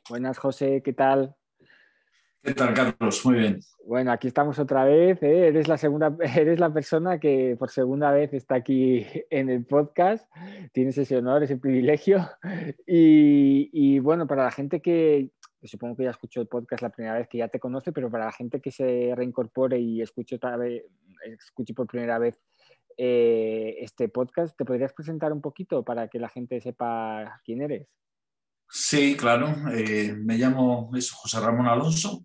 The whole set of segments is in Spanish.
Buenas, José, ¿qué tal? ¿Qué tal, Carlos? Muy bien. Bueno, aquí estamos otra vez, ¿eh? Eres la segunda, eres la persona que por segunda vez está aquí en el podcast. Tienes ese honor, ese privilegio. Y bueno, para la gente que supongo que ya escuchó el podcast la primera vez, que ya te conoce, pero para la gente que se reincorpore y escuche por primera vez este podcast, ¿te podrías presentar un poquito para que la gente sepa quién eres? Sí, claro. Me llamo José Ramón Alonso.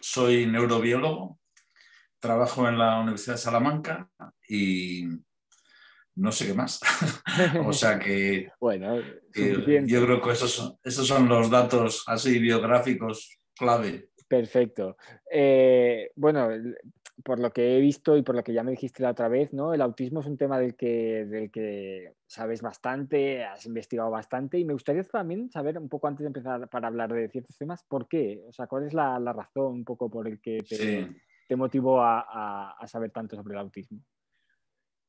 Soy neurobiólogo. Trabajo en la Universidad de Salamanca y no sé qué más. O sea Bueno, que yo suficiente. creo que esos son los datos así biográficos clave. Perfecto. Bueno, por lo que he visto y por lo que ya me dijiste la otra vez, ¿no? El autismo es un tema del que sabes bastante, has investigado bastante y me gustaría también saber un poco antes de empezar para hablar de ciertos temas, ¿por qué? O sea, ¿cuál es la razón un poco por el que Sí. te motivó a saber tanto sobre el autismo?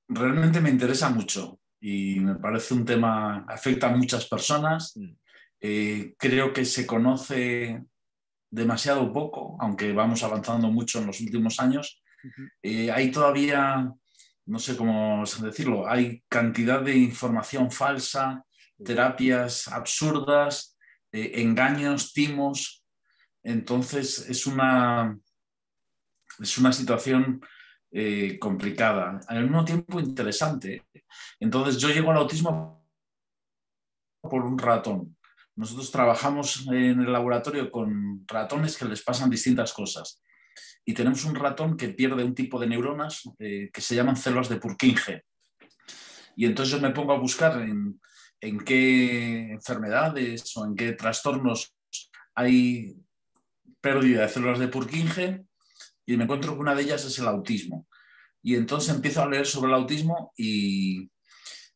Realmente me interesa mucho y me parece un tema, afecta a muchas personas. Mm. Creo que se conoce demasiado poco, aunque vamos avanzando mucho en los últimos años. Ujú. Hay todavía, no sé cómo decirlo, hay cantidad de información falsa, terapias absurdas, engaños, timos. Entonces es una situación complicada, al mismo tiempo interesante. Entonces yo llego al autismo por un ratón. Nosotros trabajamos en el laboratorio con ratones que les pasan distintas cosas. Y tenemos un ratón que pierde un tipo de neuronas que se llaman células de Purkinje. Y entonces yo me pongo a buscar en qué enfermedades o en qué trastornos hay pérdida de células de Purkinje y me encuentro que una de ellas es el autismo. Y entonces empiezo a leer sobre el autismo y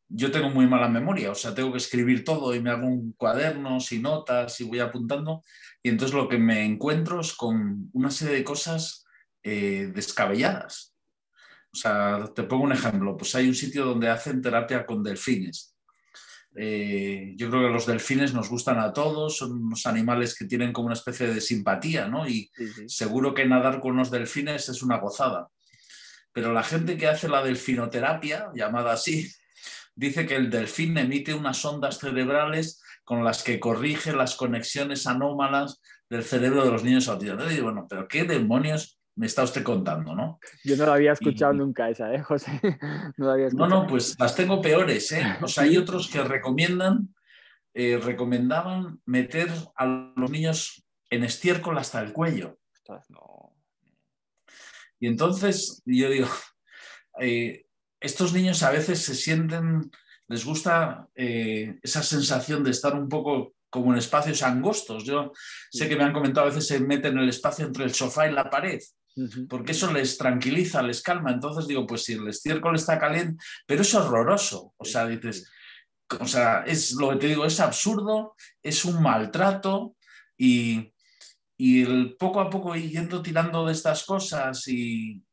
yo tengo muy mala memoria, o sea, tengo que escribir todo y me hago un cuaderno y notas y voy apuntando. Y entonces lo que me encuentro es con una serie de cosas descabelladas. O sea, te pongo un ejemplo, pues hay un sitio donde hacen terapia con delfines. Yo creo que los delfines nos gustan a todos, son unos animales que tienen como una especie de simpatía, ¿no? Y Sí, sí. seguro que nadar con los delfines es una gozada. Pero la gente que hace la delfinoterapia, llamada así, dice que el delfín emite unas ondas cerebrales con las que corrige las conexiones anómalas del cerebro de los niños autistas. Y bueno, pero ¿qué demonios me está usted contando, no? Yo no lo había escuchado Y nunca esa, ¿eh, José? No lo había no, escuchado. no, pues las tengo peores, ¿eh? O sea, hay Sí. otros que recomendaban meter a los niños en estiércol hasta el cuello. Ostras, no. Y entonces yo digo, eh, estos niños a veces se sienten, les gusta esa sensación de estar un poco como en espacios angostos. Yo sé que me han comentado, a veces se meten en el espacio entre el sofá y la pared, Ujú. porque eso les tranquiliza, les calma. Entonces digo, pues si el estiércol está caliente, pero es horroroso. O Sí, sea, sí. dices, o sea, es lo que te digo, es absurdo, es un maltrato y poco a poco ir yendo tirando de estas cosas y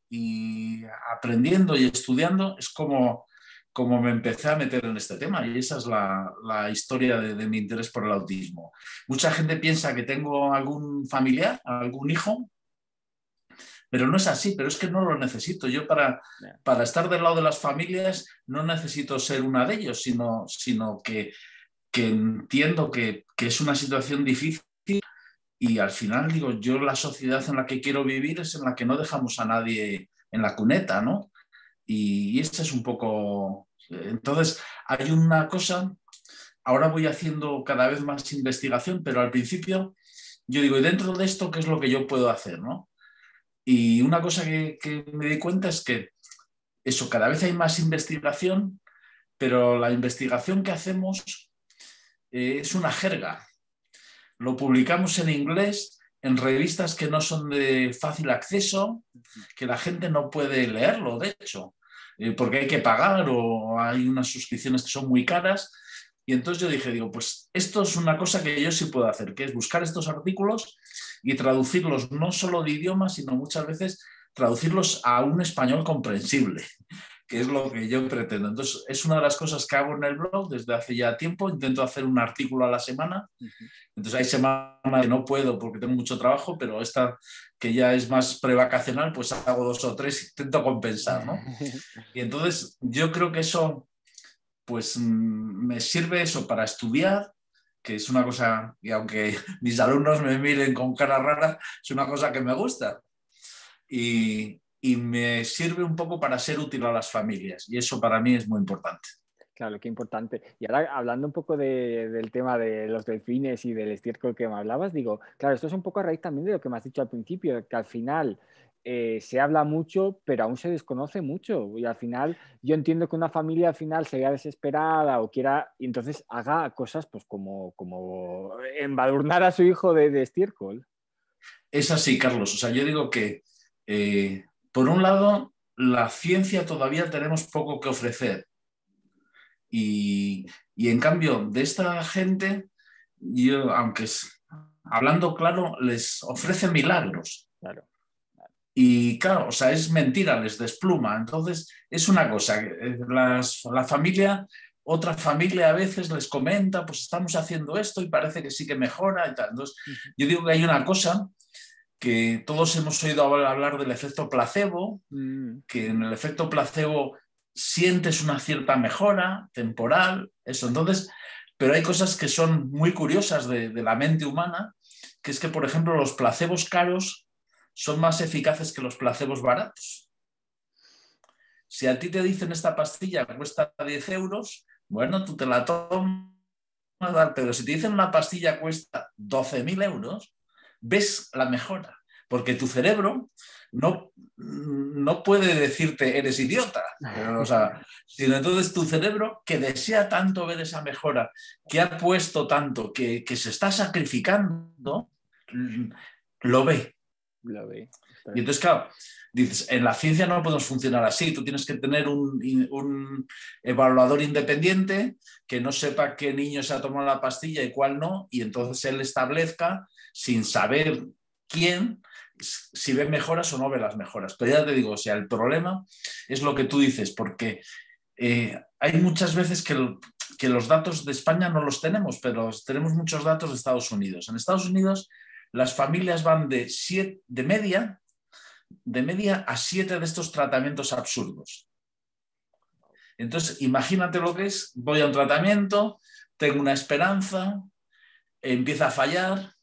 aprendiendo y estudiando es como me empecé a meter en este tema y esa es la historia de mi interés por el autismo. Mucha gente piensa que tengo algún familiar, algún hijo, pero no es así, pero es que no lo necesito. Yo Ya. para estar del lado de las familias no necesito ser una de ellos, sino que entiendo que es una situación difícil y al final digo, yo la sociedad en la que quiero vivir es en la que no dejamos a nadie en la cuneta, ¿no? Y este es un poco... Entonces, hay una cosa, ahora voy haciendo cada vez más investigación, pero al principio yo digo, ¿y dentro de esto qué es lo que yo puedo hacer, no? Y una cosa que me di cuenta es que eso, cada vez hay más investigación, pero la investigación que hacemos es una jerga. Lo publicamos en inglés en revistas que no son de fácil acceso, que la gente no puede leerlo, de hecho, porque hay que pagar o hay unas suscripciones que son muy caras. Y entonces yo dije, digo, pues esto es una cosa que yo sí puedo hacer, que es buscar estos artículos y traducirlos no solo de idioma, sino muchas veces traducirlos a un español comprensible. que es lo que yo pretendo. Entonces, es una de las cosas que hago en el blog desde hace ya tiempo. Intento hacer un artículo a la semana. Entonces, hay semanas que no puedo porque tengo mucho trabajo, pero esta que ya es más prevacacional, pues hago 2 o 3, intento compensar, ¿no? Y entonces, yo creo que eso, pues me sirve eso para estudiar, que es una cosa, y aunque mis alumnos me miren con cara rara, es una cosa que me gusta. Y me sirve un poco para ser útil a las familias. Y eso para mí es muy importante. Claro, qué importante. Y ahora, hablando un poco del tema de los delfines y del estiércol que me hablabas, digo, claro, esto es un poco a raíz también de lo que me has dicho al principio, que al final se habla mucho, pero aún se desconoce mucho. Y al final, yo entiendo que una familia al final se vea desesperada o quiera, y entonces haga cosas pues como embadurnar a su hijo de estiércol. Es así, Carlos. O sea, yo digo que, por un lado, la ciencia todavía tenemos poco que ofrecer. Y en cambio, de esta gente, yo, aunque hablando claro, les ofrece milagros. Claro. Y claro, o sea, es mentira, les despluma. Entonces, es una cosa, la familia, otra familia a veces les comenta, pues estamos haciendo esto y parece que sí que mejora y tal. Entonces, yo digo que hay una cosa que todos hemos oído hablar del efecto placebo, que en el efecto placebo sientes una cierta mejora temporal, eso. Entonces, pero hay cosas que son muy curiosas de la mente humana, que es que, por ejemplo, los placebos caros son más eficaces que los placebos baratos. Si a ti te dicen esta pastilla cuesta 10 euros, bueno, tú te la tomas, pero si te dicen una pastilla cuesta 12.000 euros, ves la mejora, porque tu cerebro no puede decirte eres idiota, o sea, sino entonces tu cerebro, que desea tanto ver esa mejora, que ha puesto tanto, que se está sacrificando, lo ve. Lo ve. Y entonces, claro, dices, en la ciencia no podemos funcionar así. Tú tienes que tener un evaluador independiente que no sepa qué niño se ha tomado la pastilla y cuál no, y entonces él establezca, sin saber quién, si ve mejoras o no ve las mejoras. Pero ya te digo, o sea, el problema es lo que tú dices, porque hay muchas veces que los datos de España no los tenemos, pero tenemos muchos datos de Estados Unidos. En Estados Unidos las familias van de media a 7 de estos tratamientos absurdos. Entonces, imagínate lo que es, voy a un tratamiento, tengo una esperanza, empieza a fallar,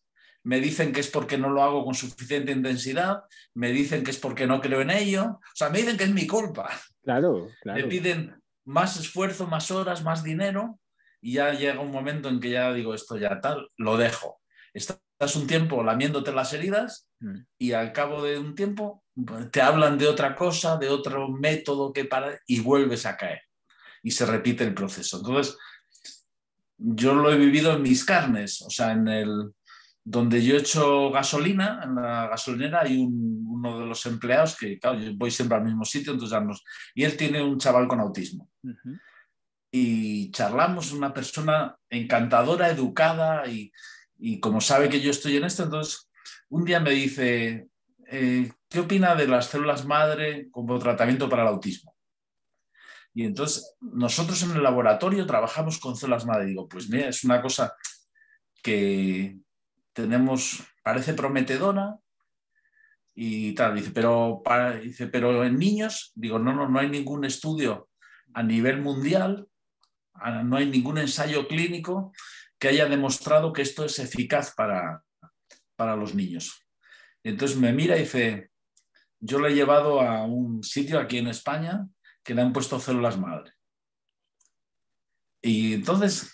me dicen que es porque no lo hago con suficiente intensidad, me dicen que es porque no creo en ello, o sea, me dicen que es mi culpa. Claro, claro. Me piden más esfuerzo, más horas, más dinero, y ya llega un momento en que ya digo, esto ya tal, lo dejo. Estás un tiempo lamiéndote las heridas y al cabo de un tiempo te hablan de otra cosa, de otro método que para, y vuelves a caer. Y se repite el proceso. Entonces, yo lo he vivido en mis carnes, o sea, donde yo he hecho gasolina, en la gasolinera hay uno de los empleados que, claro, yo voy siempre al mismo sitio, entonces y él tiene un chaval con autismo. Y charlamos, una persona encantadora, educada, y como sabe que yo estoy en esto, entonces un día me dice, ¿qué opina de las células madre como tratamiento para el autismo? Y entonces nosotros en el laboratorio trabajamos con células madre. Digo, pues mira, es una cosa que tenemos, parece prometedora y tal. Dice, pero en niños, digo, no hay ningún estudio a nivel mundial, no hay ningún ensayo clínico que haya demostrado que esto es eficaz para los niños. Entonces me mira y dice, yo le he llevado a un sitio aquí en España que le han puesto células madre. Y entonces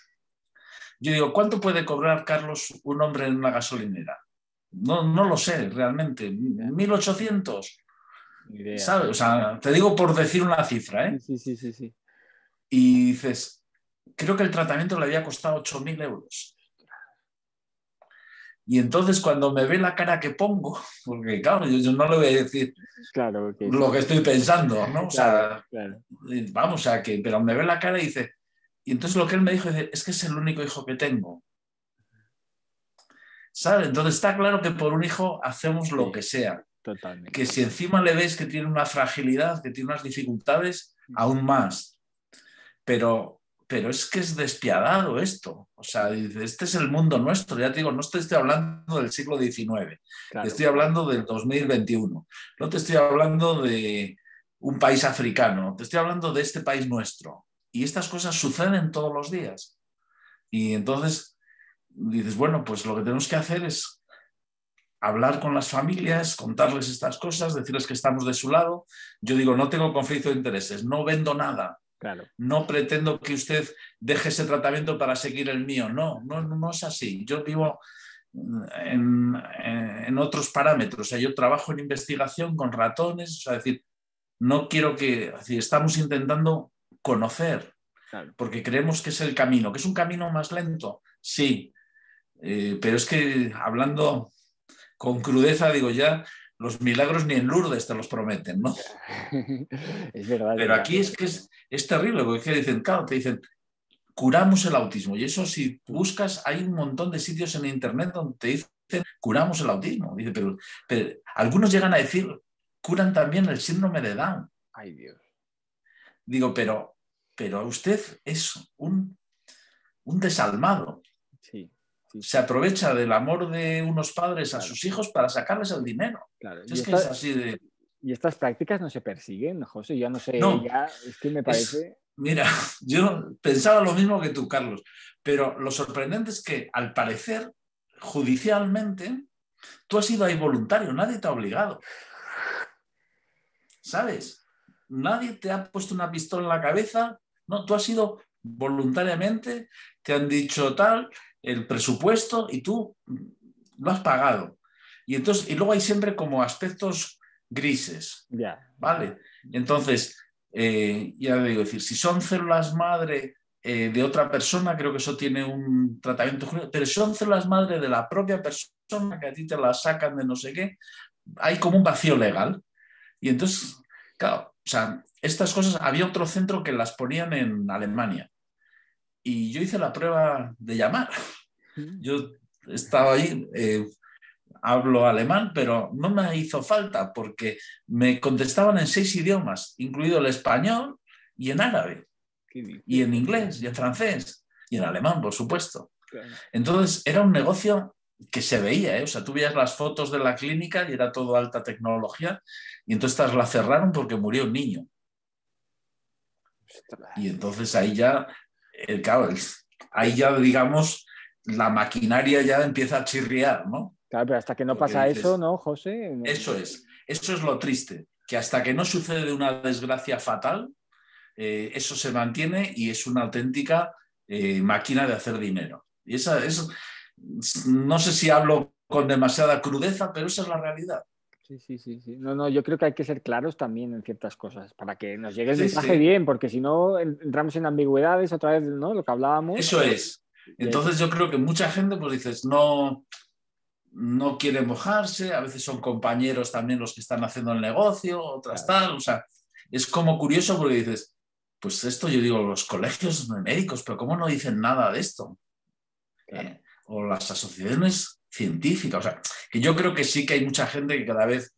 yo digo, ¿cuánto puede cobrar, Carlos, un hombre en una gasolinera? No lo sé realmente. 1.800. ¿Sabes? O sea, te digo por decir una cifra, ¿eh? Sí. Y dices, creo que el tratamiento le había costado 8.000 euros. Y entonces cuando me ve la cara que pongo, porque claro, yo no le voy a decir lo que estoy pensando, ¿no? O sea, vamos a que, pero me ve la cara y dice, y entonces lo que él me dijo es que es el único hijo que tengo. ¿Sabes? Entonces está claro que por un hijo hacemos lo que sea. Totalmente. Que si encima le ves que tiene una fragilidad, que tiene unas dificultades, aún más. Pero es que es despiadado esto. O sea, este es el mundo nuestro. Ya te digo, no te estoy hablando del siglo XIX, Claro. te estoy hablando del 2021. No te estoy hablando de un país africano, te estoy hablando de este país nuestro. Y estas cosas suceden todos los días. Y entonces dices, bueno, pues lo que tenemos que hacer es hablar con las familias, contarles estas cosas, decirles que estamos de su lado. Yo digo, no tengo conflicto de intereses, no vendo nada. Claro. No pretendo que usted deje ese tratamiento para seguir el mío. No es así. Yo vivo en otros parámetros. O sea, yo trabajo en investigación con ratones. O sea, es decir, no quiero que... Es decir, estamos intentando conocer, Claro. porque creemos que es el camino. ¿Que es un camino más lento? Sí. Pero es que hablando con crudeza, digo ya, los milagros ni en Lourdes te los prometen, ¿no? Es verdad. Pero aquí es que es terrible, porque dicen, claro, te dicen, curamos el autismo. Y eso, si buscas, hay un montón de sitios en internet donde te dicen, curamos el autismo. Dice, pero algunos llegan a decir, curan también el síndrome de Down. Ay, Dios. Digo, pero usted es un desalmado. Sí. Se aprovecha del amor de unos padres a sus hijos para sacarles el dinero. Claro. Es que es así de... ¿Y estas prácticas no se persiguen, José? Yo no sé, No, ya es que me parece... Mira, yo pensaba lo mismo que tú, Carlos, pero lo sorprendente es que, al parecer, judicialmente, tú has ido ahí voluntario, nadie te ha obligado. ¿Sabes? Nadie te ha puesto una pistola en la cabeza, no, tú has ido voluntariamente, te han dicho tal, el presupuesto, y tú lo has pagado. Y luego hay siempre como aspectos grises, ¿vale? Entonces, ya digo, decir, si son células madre de otra persona, creo que eso tiene un tratamiento jurídico, pero si son células madre de la propia persona, que a ti te las sacan de no sé qué, hay como un vacío legal. Y entonces, claro, o sea, estas cosas, había otro centro que las ponían en Alemania. Y yo hice la prueba de llamar. Yo estaba ahí, hablo alemán, pero no me hizo falta porque me contestaban en 6 idiomas, incluido el español y en árabe, y en inglés, y en francés, y en alemán, por supuesto. Entonces, era un negocio que se veía, ¿eh? O sea, tú veías las fotos de la clínica y era todo alta tecnología, y entonces la cerraron porque murió un niño. Y entonces ahí ya, claro, ahí ya, digamos, la maquinaria ya empieza a chirriar, ¿no? Claro, pero hasta que no pasa eso, ¿no, José? No. Eso es lo triste, que hasta que no sucede una desgracia fatal, eso se mantiene y es una auténtica máquina de hacer dinero. Y eso, no sé si hablo con demasiada crudeza, pero esa es la realidad. Sí. No, yo creo que hay que ser claros también en ciertas cosas para que nos llegue el mensaje bien, porque si no entramos en ambigüedades otra vez, ¿no? Lo que hablábamos. Eso es. Entonces yo creo que mucha gente, pues dices, no quiere mojarse, a veces son compañeros también los que están haciendo el negocio, otras tal, o sea, es como curioso porque dices, pues esto yo digo, los colegios médicos, pero ¿cómo no dicen nada de esto? O las asociaciones científicas, o sea, que yo creo que sí que hay mucha gente que cada vez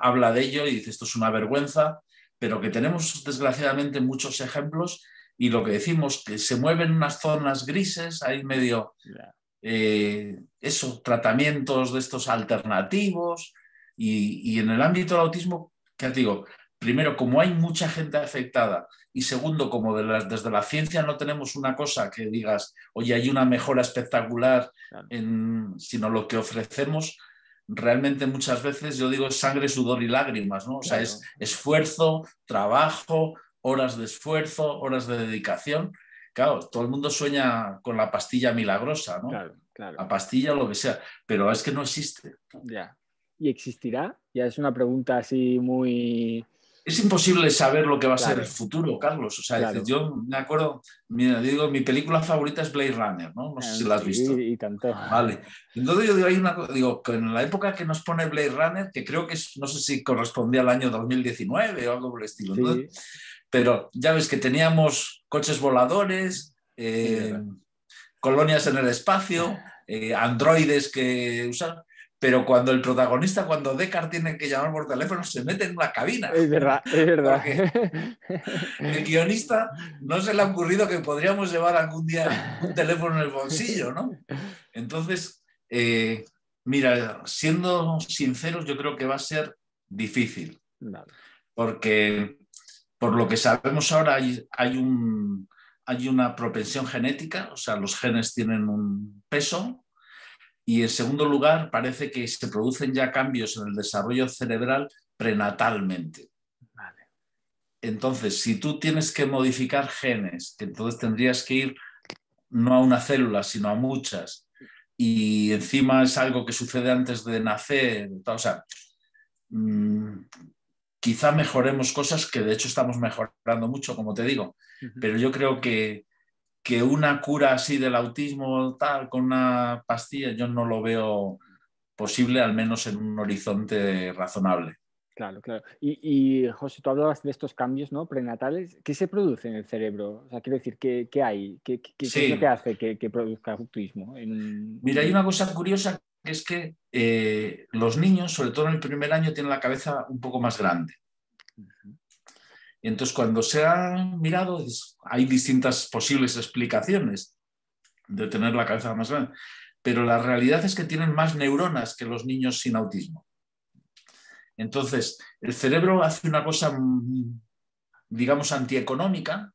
habla de ello y dice esto es una vergüenza, pero que tenemos desgraciadamente muchos ejemplos y lo que decimos, que se mueven unas zonas grises, hay medio... tratamientos de estos alternativos y en el ámbito del autismo, que te digo, primero, como hay mucha gente afectada y segundo, como desde la ciencia no tenemos una cosa que digas, oye, hay una mejora espectacular, sino lo que ofrecemos realmente muchas veces, yo digo, es sangre, sudor y lágrimas, ¿no? O sea, es esfuerzo, trabajo, horas de esfuerzo, horas de dedicación. Claro, todo el mundo sueña con la pastilla milagrosa, ¿no? Claro. La pastilla, lo que sea, pero es que no existe. Ya. ¿Y existirá? Ya es una pregunta así muy... Es imposible saber lo que va a ser el futuro, Carlos. O sea, yo me acuerdo, mira, digo, mi película favorita es Blade Runner, ¿no? No sé si la has visto. Y tanto. Vale. Entonces yo digo, digo, que en la época que nos pone Blade Runner, que creo que es, no sé si correspondía al año 2019 o algo por el estilo, ¿no? Pero ya ves que teníamos coches voladores, colonias en el espacio, androides que usan, pero cuando el protagonista, cuando Deckard tiene que llamar por teléfono, se mete en una cabina. Es verdad, es verdad. Porque el guionista no se le ha ocurrido que podríamos llevar algún día un teléfono en el bolsillo, ¿no? Entonces, mira, siendo sinceros, yo creo que va a ser difícil, Vale. porque por lo que sabemos ahora hay una propensión genética, o sea, los genes tienen un peso, y en segundo lugar, parece que se producen ya cambios en el desarrollo cerebral prenatalmente. Vale. Entonces, si tú tienes que modificar genes, que entonces tendrías que ir no a una célula, sino a muchas, y encima es algo que sucede antes de nacer, o sea, quizá mejoremos cosas que de hecho estamos mejorando mucho, como te digo, pero yo creo que una cura así del autismo tal, con una pastilla, yo no lo veo posible, al menos en un horizonte razonable. Claro, claro. Y José, tú hablabas de estos cambios, ¿no? Prenatales. ¿Qué se produce en el cerebro? O sea, quiero decir, ¿qué hay? ¿Qué es lo que Sí, hace que produzca autismo en un mira, hay niño? una cosa curiosa que es que los niños, sobre todo en el primer año, tienen la cabeza un poco más grande. Y entonces, cuando se ha mirado, hay distintas posibles explicaciones de tener la cabeza más grande, pero la realidad es que tienen más neuronas que los niños sin autismo. Entonces, el cerebro hace una cosa, digamos, antieconómica,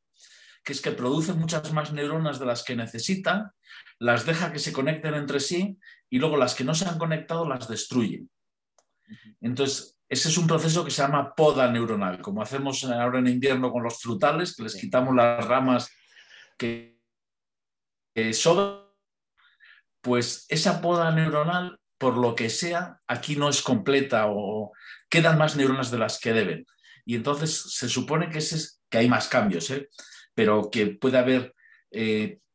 que es que produce muchas más neuronas de las que necesita, las deja que se conecten entre sí y luego las que no se han conectado las destruye. Entonces, ese es un proceso que se llama poda neuronal, como hacemos ahora en invierno con los frutales, que les quitamos las ramas que sobran. Pues esa poda neuronal, por lo que sea, aquí no es completa o quedan más neuronas de las que deben. Y entonces se supone que hay más cambios, pero que puede haber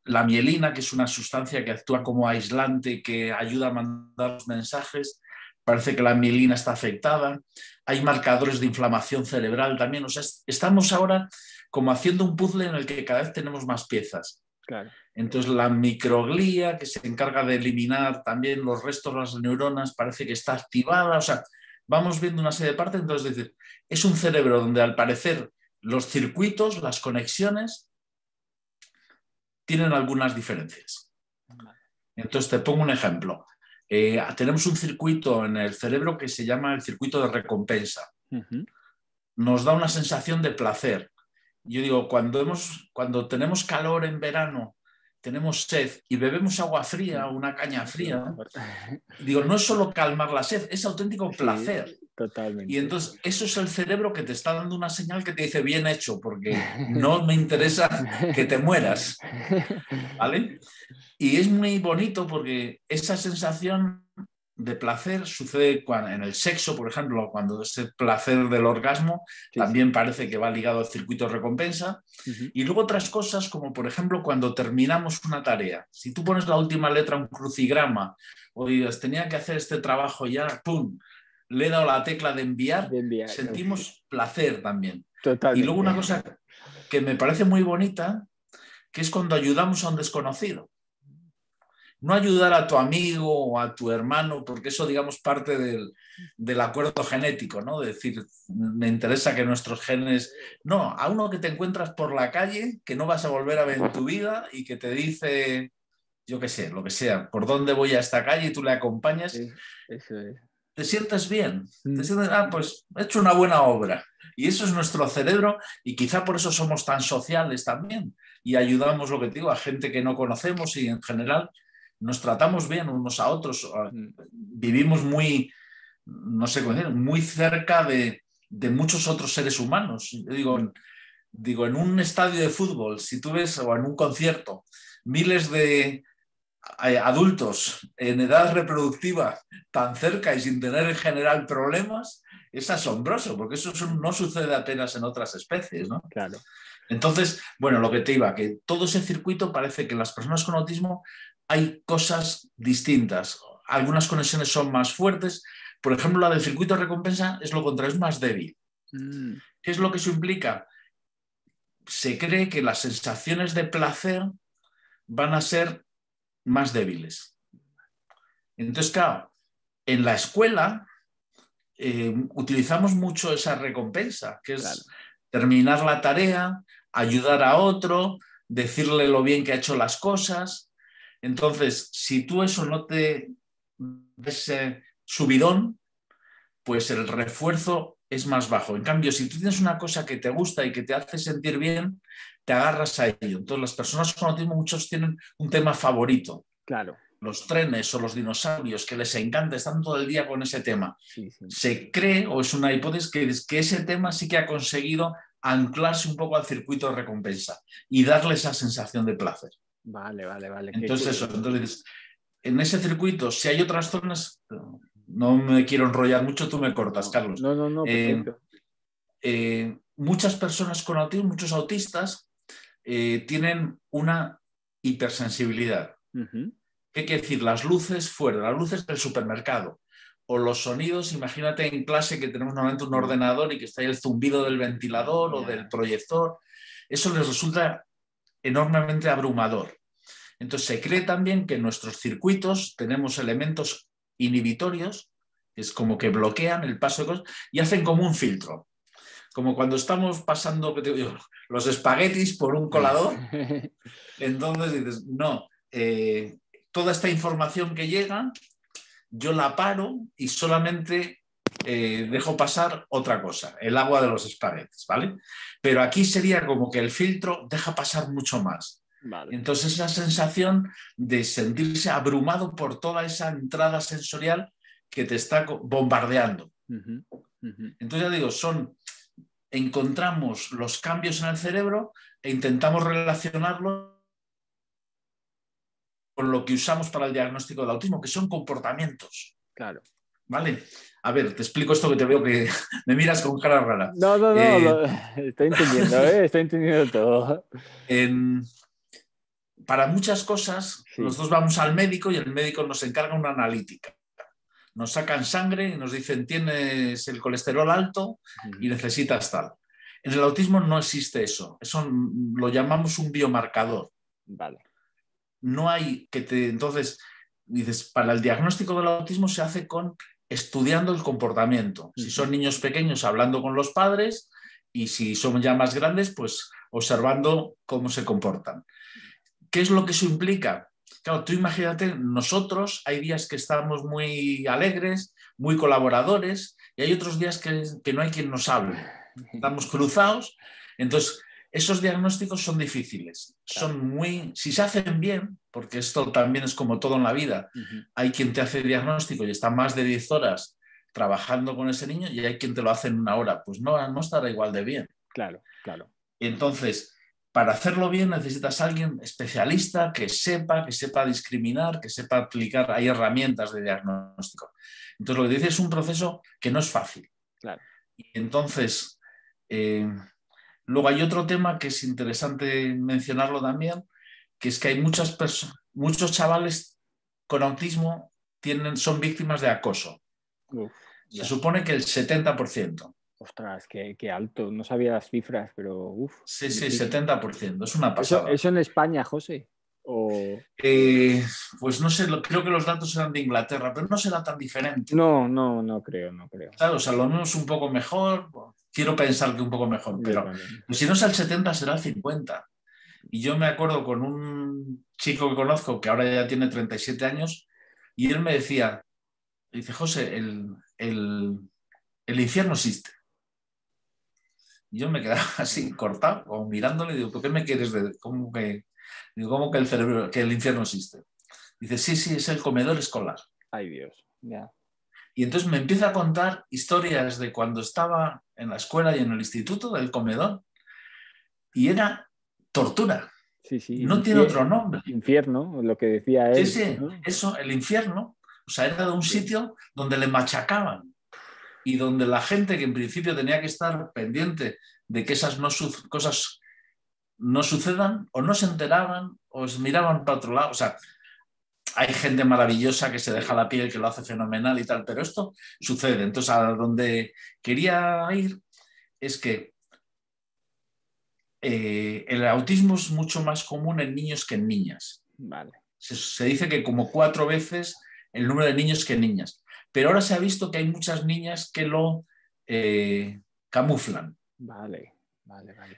la mielina, que es una sustancia que actúa como aislante, que ayuda a mandar los mensajes. Parece que la mielina está afectada. Hay marcadores de inflamación cerebral también. O sea, estamos ahora como haciendo un puzzle en el que cada vez tenemos más piezas. Claro. Entonces la microglía, que se encarga de eliminar también los restos de las neuronas, parece que está activada. O sea, vamos viendo una serie de partes. Entonces, es un cerebro donde al parecer los circuitos, las conexiones, tienen algunas diferencias. Entonces te pongo un ejemplo. Tenemos un circuito en el cerebro que se llama el circuito de recompensa. Nos da una sensación de placer. Yo digo, cuando tenemos calor en verano, tenemos sed y bebemos agua fría, una caña fría, digo, no es solo calmar la sed, es auténtico placer. Sí, totalmente. Y entonces eso es el cerebro que te está dando una señal que te dice bien hecho, porque no me interesa que te mueras, ¿vale? Y es muy bonito porque esa sensación de placer sucede en el sexo, por ejemplo, cuando ese placer del orgasmo también parece que va ligado al circuito de recompensa. Y luego otras cosas, como por ejemplo cuando terminamos una tarea. Si tú pones la última letra en un crucigrama o dices, tenía que hacer este trabajo ya, ¡pum!, le he dado la tecla de enviar, sentimos placer también. Totalmente. Y luego una cosa que me parece muy bonita, que es cuando ayudamos a un desconocido. No ayudar a tu amigo o a tu hermano, porque eso, digamos, parte del acuerdo genético, ¿no? De decir, me interesa que nuestros genes... No, a uno que te encuentras por la calle, que no vas a volver a ver en tu vida y que te dice, yo qué sé, lo que sea, por dónde voy a esta calle y tú le acompañas, eso es. Te sientes bien. Te sientes, pues he hecho una buena obra. Y eso es nuestro cerebro y quizá por eso somos tan sociales también y ayudamos, lo que te digo, a gente que no conocemos y en general nos tratamos bien unos a otros. Vivimos muy, no sé cómo decir, muy cerca de muchos otros seres humanos. Yo digo, en un estadio de fútbol, si tú ves, o en un concierto, miles de adultos en edad reproductiva tan cerca y sin tener en general problemas, es asombroso, porque eso no sucede apenas en otras especies, ¿no? Claro. Entonces, bueno, lo que te iba, que todo ese circuito parece que en las personas con autismo hay cosas distintas. Algunas conexiones son más fuertes. Por ejemplo, la del circuito de recompensa es lo contrario, es más débil. ¿Qué es lo que eso implica? Se cree que las sensaciones de placer van a ser más débiles. Entonces, claro, En la escuela utilizamos mucho esa recompensa, que es terminar la tarea, ayudar a otro, decirle lo bien que ha hecho las cosas. Entonces, si tú eso no te des subidón, pues el refuerzo es más bajo. En cambio, si tú tienes una cosa que te gusta y que te hace sentir bien, te agarras a ello. Entonces, las personas con autismo, muchos tienen un tema favorito. Claro. Los trenes o los dinosaurios, que les encanta, están todo el día con ese tema. Sí, sí. Se cree, o es una hipótesis, que ese tema sí que ha conseguido anclarse un poco al circuito de recompensa y darle esa sensación de placer. Vale. Entonces, entonces, en ese circuito, si hay otras zonas, no me quiero enrollar mucho, tú me cortas, Carlos. No, perfecto. Muchas personas con autismo, muchos autistas, tienen una hipersensibilidad. ¿Qué quiere decir? Las luces fuera, las luces del supermercado o los sonidos. Imagínate en clase que tenemos normalmente un ordenador y que está ahí el zumbido del ventilador o del proyector. Eso les resulta enormemente abrumador. Entonces se cree también que en nuestros circuitos tenemos elementos inhibitorios, que es como que bloquean el paso de cosas y hacen como un filtro. Como cuando estamos pasando los espaguetis por un colador. Entonces dices, no, toda esta información que llega, yo la paro y solamente dejo pasar otra cosa, el agua de los espaguetis, ¿vale? Pero aquí sería como que el filtro deja pasar mucho más. Vale. Entonces esa sensación de sentirse abrumado por toda esa entrada sensorial que te está bombardeando. Entonces ya digo, encontramos los cambios en el cerebro e intentamos relacionarlos con lo que usamos para el diagnóstico del autismo, que son comportamientos. Claro. ¿Vale? A ver, te explico esto que te veo que me miras con cara rara. No, estoy entendiendo, estoy entendiendo todo. Para muchas cosas, nosotros vamos al médico y el médico nos encarga una analítica. Nos sacan sangre y nos dicen tienes el colesterol alto y necesitas tal. En el autismo no existe eso. Eso lo llamamos un biomarcador. Vale. No hay entonces, dices, para el diagnóstico del autismo se hace estudiando el comportamiento. Si son niños pequeños, hablando con los padres, y si son ya más grandes, pues observando cómo se comportan. ¿Qué es lo que eso implica? Claro, tú imagínate, nosotros hay días que estamos muy alegres, muy colaboradores, y hay otros días que no hay quien nos hable. Estamos cruzados. Entonces, esos diagnósticos son difíciles. Si se hacen bien, porque esto también es como todo en la vida, hay quien te hace el diagnóstico y está más de 10 horas trabajando con ese niño y hay quien te lo hace en una hora. Pues no estará igual de bien. Claro. Entonces, para hacerlo bien necesitas a alguien especialista que sepa discriminar, que sepa aplicar. Hay herramientas de diagnóstico. Entonces, lo que dice es un proceso que no es fácil. Claro. Y entonces, luego hay otro tema que es interesante mencionarlo también, que es que hay muchos chavales con autismo son víctimas de acoso. Se supone que el 70%. Ostras, qué alto. No sabía las cifras, pero uff. Sí, 70%. Es una pasada. ¿Eso en España, José? Pues no sé, creo que los datos eran de Inglaterra, pero no será tan diferente. No creo. Claro, o sea, lo mismo es un poco mejor. Quiero pensar que un poco mejor, pero si no es el 70, será el 50. Y yo me acuerdo con un chico que conozco que ahora ya tiene 37 años y él me decía, dice, José, el infierno existe. Y yo me quedaba así cortado, como mirándole, y digo, ¿por qué me quieres decir? ¿Cómo que el infierno existe? Dice, sí, es el comedor escolar. Ay, Dios, ya. Y entonces me empieza a contar historias de cuando estaba en la escuela y en el instituto del comedor. Y era tortura. Sí. No tiene otro nombre. Infierno, lo que decía él. Sí, ¿no? Eso, el infierno. O sea, era de un sitio donde le machacaban y donde la gente que en principio tenía que estar pendiente de que esas cosas no sucedan, o no se enteraban, o se miraban para otro lado. O sea, hay gente maravillosa que se deja la piel, que lo hace fenomenal y tal, pero esto sucede. Entonces, a donde quería ir es que el autismo es mucho más común en niños que en niñas. Vale. Se dice que como 4 veces el número de niños que niñas. Pero ahora se ha visto que hay muchas niñas que lo camuflan. Vale.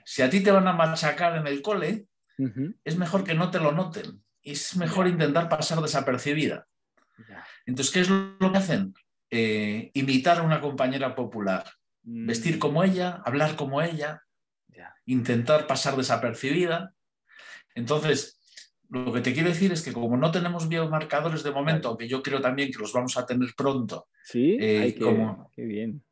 Si a ti te van a machacar en el cole, Uh-huh. es mejor que no te lo noten. Es mejor intentar pasar desapercibida. Entonces, ¿qué es lo que hacen? Imitar a una compañera popular. Vestir como ella, hablar como ella, intentar pasar desapercibida. Entonces, lo que te quiero decir es que como no tenemos biomarcadores de momento, aunque yo creo también que los vamos a tener pronto. Sí, qué bien.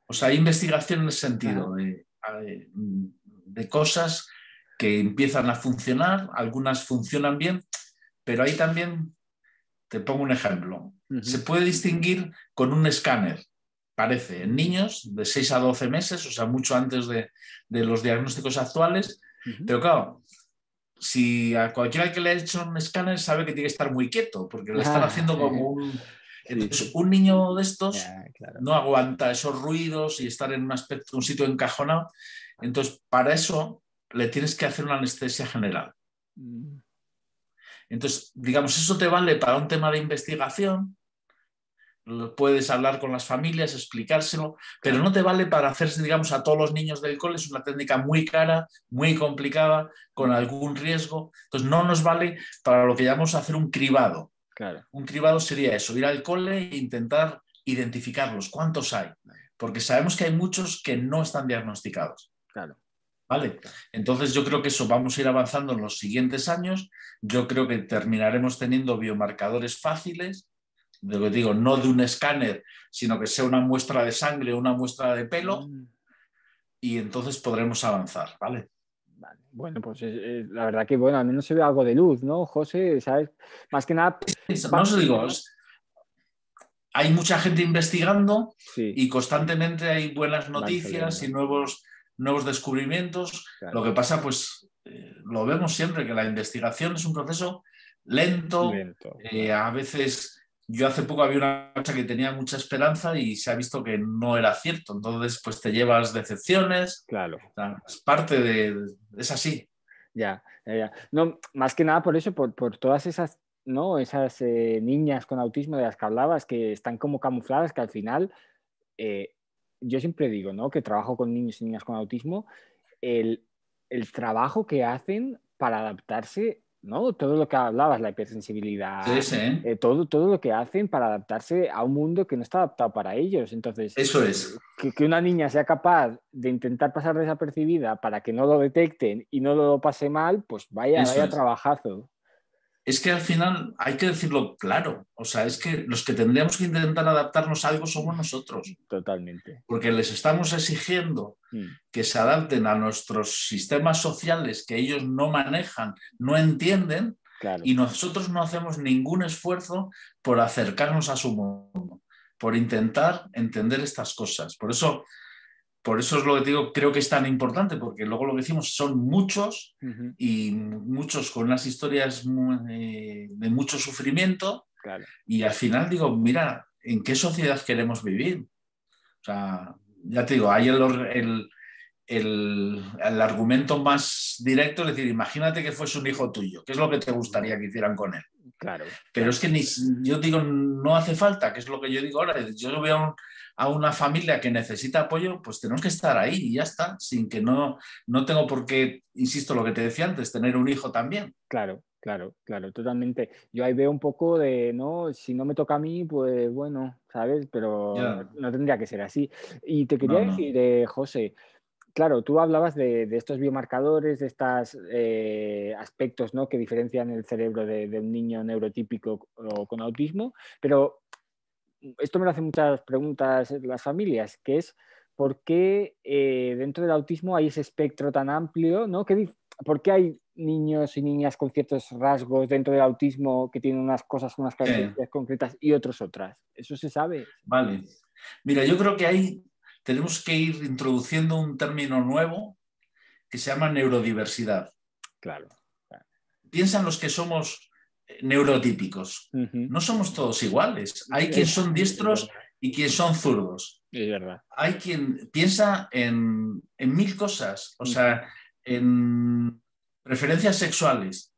O sea, hay investigación en ese sentido de cosas que empiezan a funcionar, algunas funcionan bien, pero ahí también te pongo un ejemplo. Uh-huh. Se puede distinguir con un escáner, parece, en niños de 6 a 12 meses, o sea, mucho antes de los diagnósticos actuales, uh-huh. Pero claro, si a cualquiera que le ha hecho un escáner sabe que tiene que estar muy quieto, porque le están haciendo como un... Entonces, un niño de estos no aguanta esos ruidos y estar en un sitio encajonado. Entonces, para eso le tienes que hacer una anestesia general. Entonces, digamos, eso te vale para un tema de investigación, puedes hablar con las familias, explicárselo, pero no te vale para hacerse, digamos, a todos los niños del cole. Es una técnica muy cara, muy complicada, con algún riesgo. Entonces, no nos vale para lo que llamamos hacer un cribado. Claro. Un cribado sería eso, ir al cole e intentar identificarlos, cuántos hay, porque sabemos que hay muchos que no están diagnosticados. Claro. ¿Vale? Entonces yo creo que eso vamos a ir avanzando en los siguientes años. Yo creo que terminaremos teniendo biomarcadores fáciles, de lo que digo, no de un escáner, sino que sea una muestra de sangre o una muestra de pelo, y entonces podremos avanzar, ¿vale? Vale. Bueno, pues la verdad que bueno, al menos se ve algo de luz, ¿no, José? ¿Sabes? Más que nada... No os digo, hay mucha gente investigando y constantemente hay buenas noticias y nuevos descubrimientos. Claro. Lo que pasa, pues, lo vemos siempre, que la investigación es un proceso lento. A veces, yo hace poco había una cosa que tenía mucha esperanza y se ha visto que no era cierto. Entonces, pues te llevas decepciones. Claro. O sea, es parte de... Es así. Ya. No, más que nada por eso, por todas esas, ¿no? Esas niñas con autismo de las que hablabas, que están como camufladas, que al final... yo siempre digo, ¿no? Que trabajo con niños y niñas con autismo, el trabajo que hacen para adaptarse, ¿no? Todo lo que hablabas, la hipersensibilidad, todo lo que hacen para adaptarse a un mundo que no está adaptado para ellos. Entonces, eso es. Que una niña sea capaz de intentar pasar desapercibida para que no lo detecten y no lo pase mal, pues vaya trabajazo. Es que al final hay que decirlo claro, o sea, es que los que tendríamos que intentar adaptarnos a algo somos nosotros. Totalmente. Porque les estamos exigiendo que se adapten a nuestros sistemas sociales que ellos no manejan, no entienden, claro. Y nosotros no hacemos ningún esfuerzo por acercarnos a su mundo, por intentar entender estas cosas. Por eso es lo que te digo, creo que es tan importante, porque luego lo que decimos son muchos y muchos con unas historias de mucho sufrimiento. Claro. Y al final digo, mira, ¿en qué sociedad queremos vivir? O sea, ya te digo, hay el argumento más directo, es decir, imagínate que fuese un hijo tuyo, ¿qué es lo que te gustaría que hicieran con él? Claro. Pero es que yo digo, no hace falta, que es lo que yo digo ahora, yo lo veo a una familia que necesita apoyo, pues tenemos que estar ahí y ya está, sin que no tengo por qué, insisto, lo que te decía antes, tener un hijo también. Claro, totalmente. Yo ahí veo un poco de, ¿no? Si no me toca a mí, pues bueno, ¿sabes? Pero no tendría que ser así. Y te quería decir, José, claro, tú hablabas de estos biomarcadores, de estos aspectos, ¿no? Que diferencian el cerebro de un niño neurotípico o con autismo, pero esto me lo hacen muchas preguntas las familias, que es ¿por qué dentro del autismo hay ese espectro tan amplio, ¿no? ¿Por qué hay niños y niñas con ciertos rasgos dentro del autismo que tienen unas cosas, unas características concretas y otros otras? ¿Eso se sabe? Vale. Mira, yo creo que ahí tenemos que ir introduciendo un término nuevo que se llama neurodiversidad. Claro. Piensa en los que somos neurotípicos. No somos todos iguales. Hay quienes son diestros y quienes son zurdos. Es verdad. Hay quien piensa en 1000 cosas, o sea, en preferencias sexuales.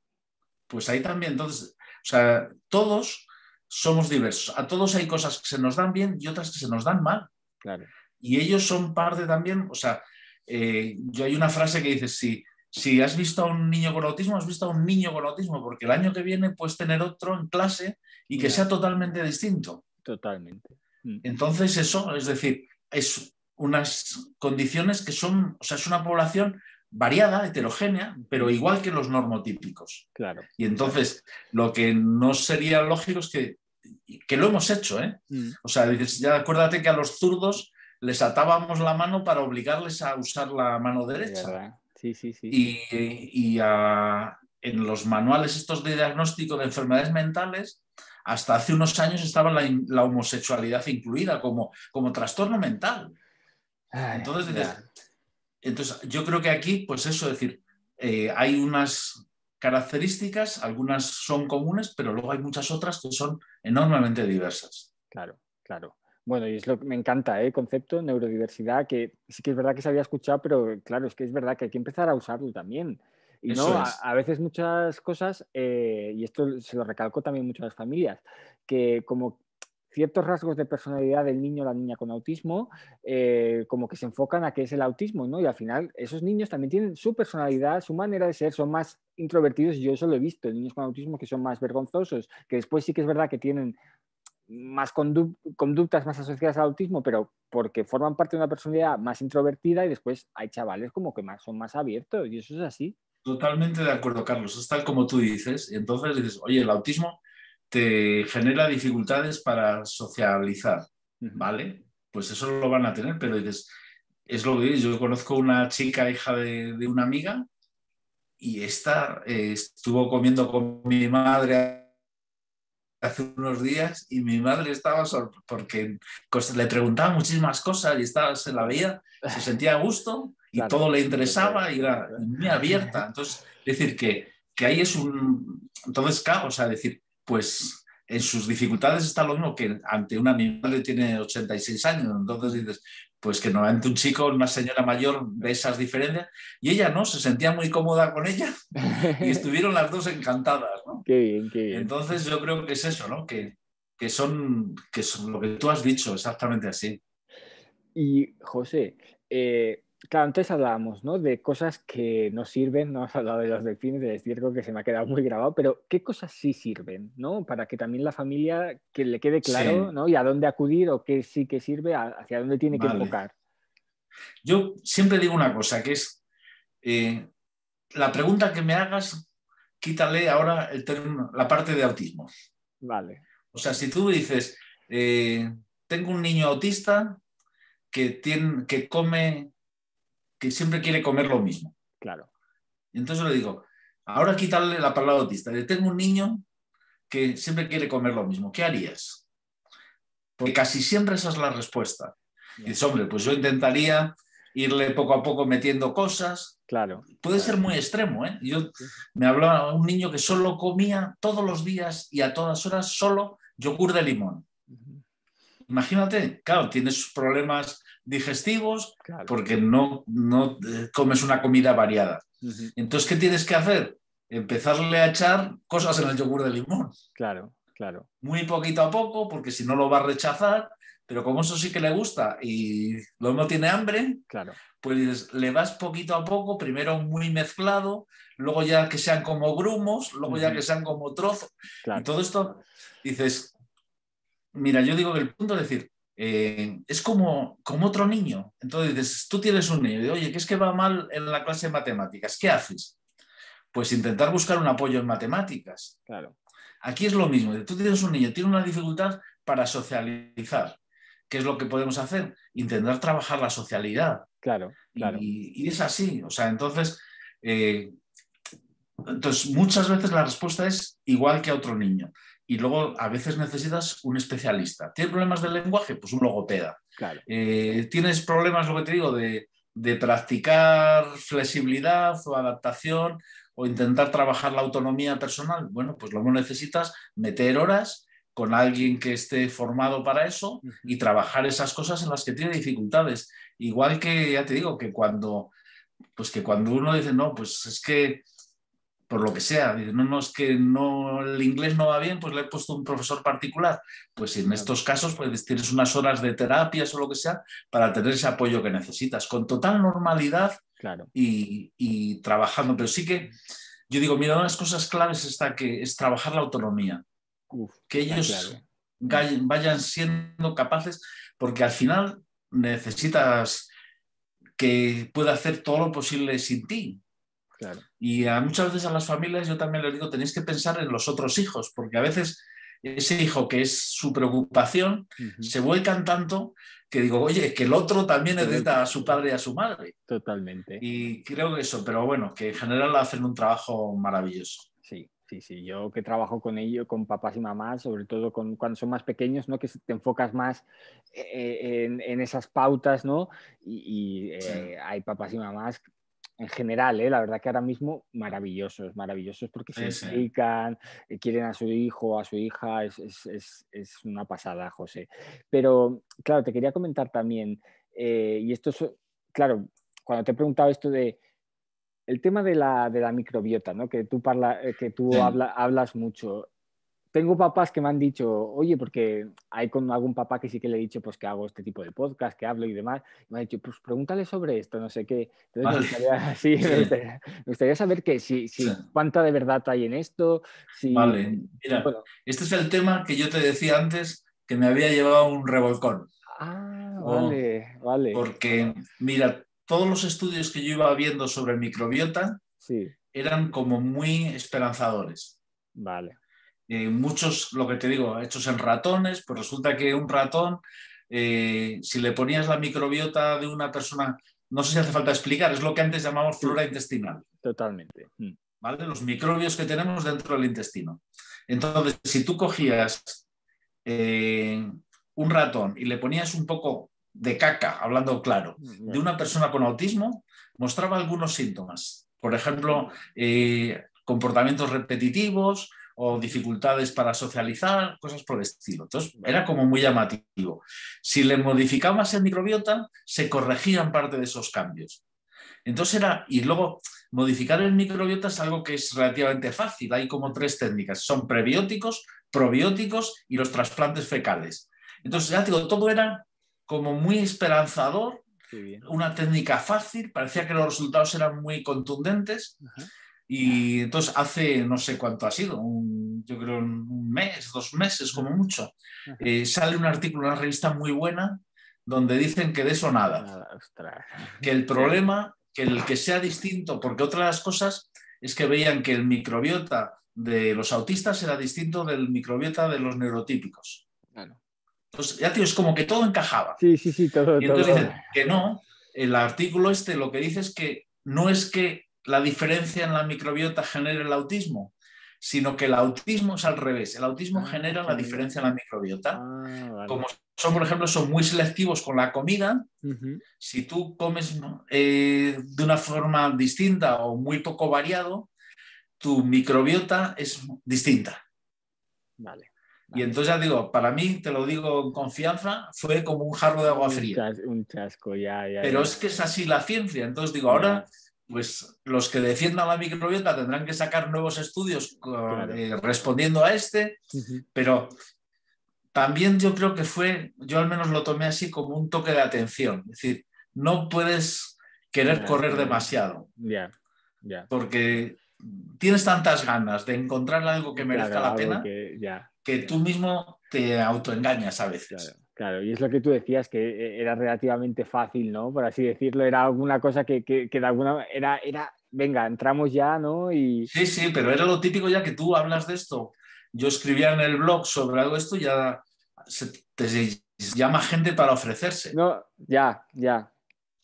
Pues ahí también, entonces, o sea, todos somos diversos. A todos hay cosas que se nos dan bien y otras que se nos dan mal. Claro. Y ellos son parte también, o sea, yo hay una frase que dice, si has visto a un niño con autismo, has visto a un niño con autismo, porque el año que viene puedes tener otro en clase y que sea totalmente distinto. Totalmente. Entonces eso, es decir, es unas condiciones que son, o sea, es una población variada, heterogénea, pero igual que los normotípicos. Claro. Y entonces lo que no sería lógico es que lo hemos hecho, ¿eh? O sea, dices, ya acuérdate que a los zurdos les atábamos la mano para obligarles a usar la mano derecha. Sí, sí, sí. Y en los manuales estos de diagnóstico de enfermedades mentales, hasta hace unos años estaba la homosexualidad incluida como trastorno mental. Entonces, yo creo que aquí, pues eso, es decir, hay unas características, algunas son comunes, pero luego hay muchas otras que son enormemente diversas. Claro, claro. Bueno, y es lo que me encanta, el concepto neurodiversidad, que sí que es verdad que se había escuchado, pero claro, es que es verdad que hay que empezar a usarlo también. Y Eso no, es. a veces muchas cosas, y esto se lo recalco también mucho a las familias, que como ciertos rasgos de personalidad del niño o la niña con autismo, como que se enfocan a qué es el autismo, ¿no? Y al final esos niños también tienen su personalidad, su manera de ser, son más introvertidos, y yo eso lo he visto, niños con autismo que son más vergonzosos, que después sí que es verdad que tienen más conductas más asociadas al autismo, pero porque forman parte de una personalidad más introvertida, y después hay chavales como que son más abiertos, y eso es así. Totalmente de acuerdo, Carlos. Es tal como tú dices. Y entonces dices, oye, el autismo te genera dificultades para socializar, ¿vale? Pues eso lo van a tener, pero dices, es lo que dices. Yo conozco una chica, hija de una amiga, y esta estuvo comiendo con mi madre hace unos días y mi madre estaba porque le preguntaba muchísimas cosas y se la veía, se sentía a gusto y Claro, todo le interesaba y era muy abierta. Entonces, decir que ahí es un... Entonces, claro, o sea, decir, pues en sus dificultades está lo mismo que ante una, mi madre tiene 86 años, entonces dices, pues que normalmente un chico, una señora mayor ve esas diferencias y ella no, se sentía muy cómoda con ella y estuvieron las dos encantadas, ¿no? Qué bien, qué bien. Entonces yo creo que es eso, ¿no? Que son lo que tú has dicho, exactamente así. Y José, claro, antes hablábamos, ¿no?, de cosas que no sirven, no has hablado de los delfines, del estiércol, que se me ha quedado muy grabado, pero ¿qué cosas sí sirven, ¿no? Para que también la familia, que le quede claro, Sí, ¿no?, y a dónde acudir, o qué sí que sirve, hacia dónde tiene que vale. enfocar. Yo siempre digo una cosa, que es la pregunta que me hagas, quítale ahora la parte de autismo. Vale, O sea, si tú dices, tengo un niño autista que come, que siempre quiere comer lo mismo. claro. Y entonces le digo, ahora quítale la palabra autista. Tengo un niño que siempre quiere comer lo mismo. ¿Qué harías? Porque casi siempre esa es la respuesta. Y dices, hombre, pues yo intentaría irle poco a poco metiendo cosas. Claro, Puede ser muy extremo, ¿eh? Me hablaba un niño que solo comía todos los días y a todas horas solo yogur de limón. Imagínate, claro, tienes problemas digestivos claro. porque no comes una comida variada. Entonces, ¿qué tienes que hacer? Empezarle a echar cosas en el yogur de limón. Claro, claro. Muy poquito a poco, porque si no lo va a rechazar, pero como eso sí que le gusta y luego no tiene hambre, Claro. pues le vas poquito a poco, primero muy mezclado, luego ya que sean como grumos, luego ya que sean como trozos. Y Claro. todo esto, dices, mira, yo digo que el punto es decir, es como otro niño. Entonces dices, tú tienes un niño y oye, que es que va mal en la clase de matemáticas, ¿qué haces? Pues intentar buscar un apoyo en matemáticas. Claro. Aquí es lo mismo. Tú tienes un niño, tiene una dificultad para socializar. ¿Qué es lo que podemos hacer? Intentar trabajar la socialidad. Claro, claro. Y es así. O sea, entonces muchas veces la respuesta es igual que a otro niño. Y luego a veces necesitas un especialista. ¿Tienes problemas del lenguaje? Pues un logopeda. Claro. ¿Tienes problemas, lo que te digo, de practicar flexibilidad o adaptación o intentar trabajar la autonomía personal? Bueno, pues luego necesitas meter horas con alguien que esté formado para eso y trabajar esas cosas en las que tiene dificultades. Igual que, ya te digo, que cuando uno dice, no, pues es que por lo que sea. Dice, no, no, es que no, el inglés no va bien, pues le he puesto un profesor particular. Pues en estos casos pues tienes unas horas de terapias o lo que sea para tener ese apoyo que necesitas, con total normalidad Claro. y trabajando. Pero sí que yo digo, mira, una de las cosas claves está que es trabajar la autonomía, Uf, que está ellos clave. vayan siendo capaces, porque al final necesitas que pueda hacer todo lo posible sin ti. Claro. Y muchas veces a las familias yo también les digo, tenéis que pensar en los otros hijos, porque a veces ese hijo que es su preocupación Ujú. se vuelcan tanto que digo, oye, que el otro también El necesita otro, a su padre y a su madre. totalmente. Y creo que eso, pero bueno, que en general hacen un trabajo maravilloso. Sí, sí, sí. Yo que trabajo con ellos, con papás y mamás, sobre todo cuando son más pequeños, ¿no? Que te enfocas más en esas pautas, ¿no? Sí, Hay papás y mamás en general, la verdad que ahora mismo maravillosos, maravillosos porque se sí, sí. implican, quieren a su hijo, a su hija, es una pasada, José. Pero, claro, te quería comentar también, y esto es, claro, cuando te he preguntado esto de el tema de la microbiota, ¿no? Que que tú Sí. hablas mucho. Tengo papás que me han dicho, oye, porque hay con algún papá que sí que le he dicho pues que hago este tipo de podcast, que hablo y demás, y me ha dicho, pues pregúntale sobre esto, no sé qué. Entonces me Vale. gustaría, sí, Sí, me gustaría saber que sí. si cuánta de verdad hay en esto, si, Vale. Mira, bueno, este es el tema que yo te decía antes que me había llevado a un revolcón. O- vale, vale, Porque, mira, todos los estudios que yo iba viendo sobre el microbiota sí, eran como muy esperanzadores. vale. Muchos, lo que te digo, hechos en ratones, pues resulta que un ratón, si le ponías la microbiota de una persona, no sé si hace falta explicar, es lo que antes llamamos Sí, flora intestinal, totalmente. ¿vale? Los microbios que tenemos dentro del intestino. Entonces, si tú cogías un ratón y le ponías un poco de caca, hablando claro, de Bueno, una persona con autismo, mostraba algunos síntomas. Por ejemplo, comportamientos repetitivos o dificultades para socializar, cosas por el estilo. Entonces, era como muy llamativo. Si le modificabas el microbiota, se corregían parte de esos cambios. Entonces era, y luego modificar el microbiota es algo que es relativamente fácil. Hay como tres técnicas, son prebióticos, probióticos y los trasplantes fecales. Entonces, vale, ya te digo, todo era como muy esperanzador, qué bien. una técnica fácil, parecía que los resultados eran muy contundentes Ajá, y entonces hace no sé cuánto ha sido, yo creo un mes, 2 meses como ajá, mucho, ajá. sale un artículo en una revista muy buena donde dicen que de eso nada, Nada, ostras. que el problema, que el que sea distinto, porque otra de las cosas es que veían que el microbiota de los autistas era distinto del microbiota de los neurotípicos. Claro. Entonces, ya tío, es como que todo encajaba. Sí, sí, sí, todo, Y entonces todo. dicen que no, el artículo este lo que dice es que no es que la diferencia en la microbiota genere el autismo, sino que el autismo es al revés. El autismo Ah, genera la diferencia en la microbiota. vale. Como son, por ejemplo, son muy selectivos con la comida, Ujú, si tú comes de una forma distinta o muy poco variado, tu microbiota es distinta. vale, Y vale. entonces ya digo, para mí, te lo digo en confianza, fue como un jarro de agua fría. Un chasco, ya, ya, Pero ya. es que es así la ciencia. Entonces digo, Ya, ahora, pues los que defiendan la microbiota tendrán que sacar nuevos estudios claro. respondiendo a este, Ujú, pero también yo creo que fue, yo al menos lo tomé así como un toque de atención. Es decir, no puedes querer ya, correr demasiado, ya, ya. porque tienes tantas ganas de encontrar algo que merezca Claro, la algo pena que ya, que ya, tú mismo te autoengañas a claro, veces. claro. Y es lo que tú decías, que era relativamente fácil, ¿no? Por así decirlo, era alguna cosa que de alguna era, venga, entramos ya, ¿no? Y Sí, sí, pero era lo típico ya que tú hablas de esto. Yo escribía en el blog sobre algo de esto, ya te llama gente para ofrecerse, no, ya, ya,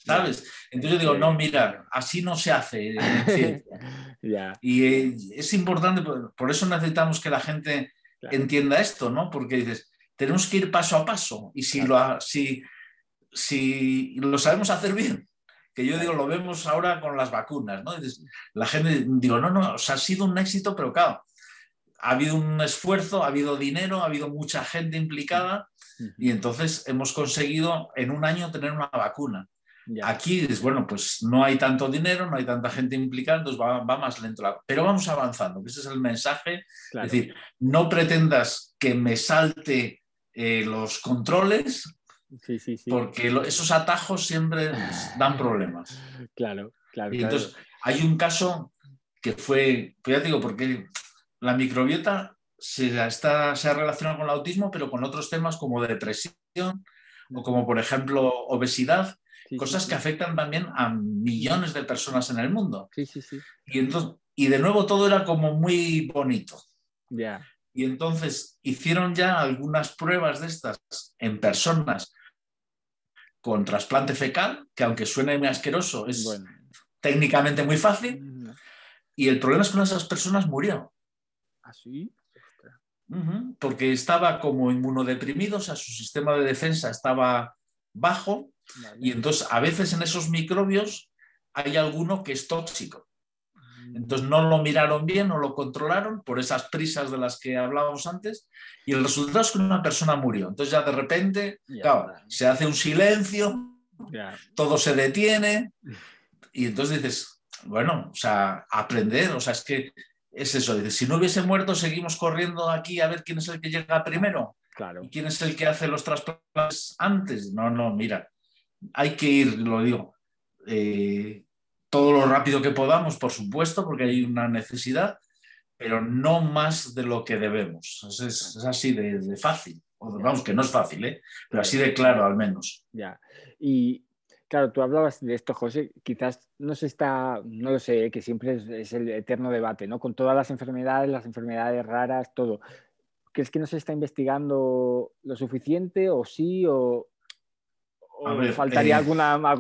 ya. ¿sabes? Entonces yo Es digo, no, que mira, así no se hace en ciencia. ya, Y es importante, por eso necesitamos que la gente claro, entienda esto, ¿no? Porque dices, tenemos que ir paso a paso y claro, si lo sabemos hacer bien, que yo digo, claro. lo vemos ahora con las vacunas, ¿no? Dices, la gente, digo, no, no, o sea, ha sido un éxito, pero claro, ha habido un esfuerzo, ha habido dinero, ha habido mucha gente implicada y Ujú. entonces hemos conseguido en un año tener una vacuna. Ya, Aquí es, bueno, pues no hay tanto dinero, no hay tanta gente implicada, entonces va más lento. Pero vamos avanzando, que ese es el mensaje. Es claro. decir, no pretendas que me salte los controles, Sí, sí, sí. porque esos atajos siempre dan problemas. Claro, claro, Y claro. entonces hay un caso que fue, pues ya te digo, porque la microbiota se ha relacionado con el autismo, pero con otros temas como depresión o Ujú. como, por ejemplo, obesidad, Sí, sí, cosas que sí. afectan también a Ujú. millones de personas en el mundo. Sí, sí, sí. Y de nuevo todo era como muy bonito. Ya. Y entonces hicieron ya algunas pruebas de estas en personas con trasplante fecal, que aunque suene muy asqueroso, es Bueno. técnicamente muy fácil. Mm. Y el problema es que una de esas personas murió. ¿Así? Ostras. Porque estaba como inmunodeprimido, o sea, su sistema de defensa estaba bajo y Vale. entonces a veces en esos microbios hay alguno que es tóxico. Mm. Entonces no lo miraron bien, no lo controlaron por esas prisas de las que hablábamos antes y el resultado es que una persona murió. Entonces ya de repente, Ya claro, está. se hace un silencio, Ya. todo se detiene y entonces dices, bueno, o sea, aprender, o sea, es que es eso, dices, si no hubiese muerto, seguimos corriendo aquí a ver quién es el que llega primero y Claro. quién es el que hace los trasplantes antes. No, no, mira, hay que ir, lo digo, eh, todo lo rápido que podamos, por supuesto, porque hay Ujú. una necesidad, pero no más de lo que debemos. Es Claro. así de fácil. Ya. Vamos, que no es fácil, ¿eh? Pero así Claro. de claro, al menos. Ya. Y claro, tú hablabas de esto, José, quizás no se está, no lo sé, que siempre es el eterno debate, ¿no? Con todas las enfermedades raras, todo. ¿Crees que no se está investigando lo suficiente o sí? A ¿O ver, faltaría algo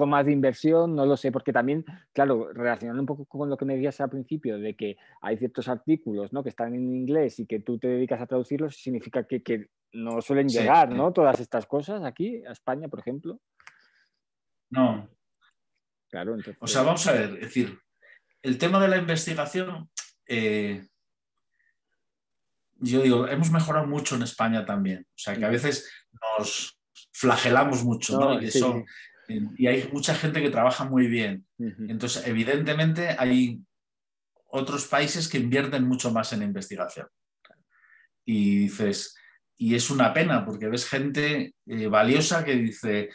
más de inversión? No lo sé, porque también, claro, relacionando un poco con lo que me decías al principio, de que hay ciertos artículos, ¿no?, que están en inglés y que tú te dedicas a traducirlos, significa que no suelen sí, llegar, ¿no?, todas estas cosas aquí, a España, por ejemplo. no. Claro, O sea, entonces, vamos a ver, es decir, el tema de la investigación, yo digo, hemos mejorado mucho en España también. O sea, que a ujú. veces nos flagelamos mucho, ¿no? No, Y sí, eso, sí. y hay mucha gente que trabaja muy bien. Ujú. Entonces, evidentemente, hay otros países que invierten mucho más en investigación. Y dices, y es una pena porque ves gente valiosa que dice,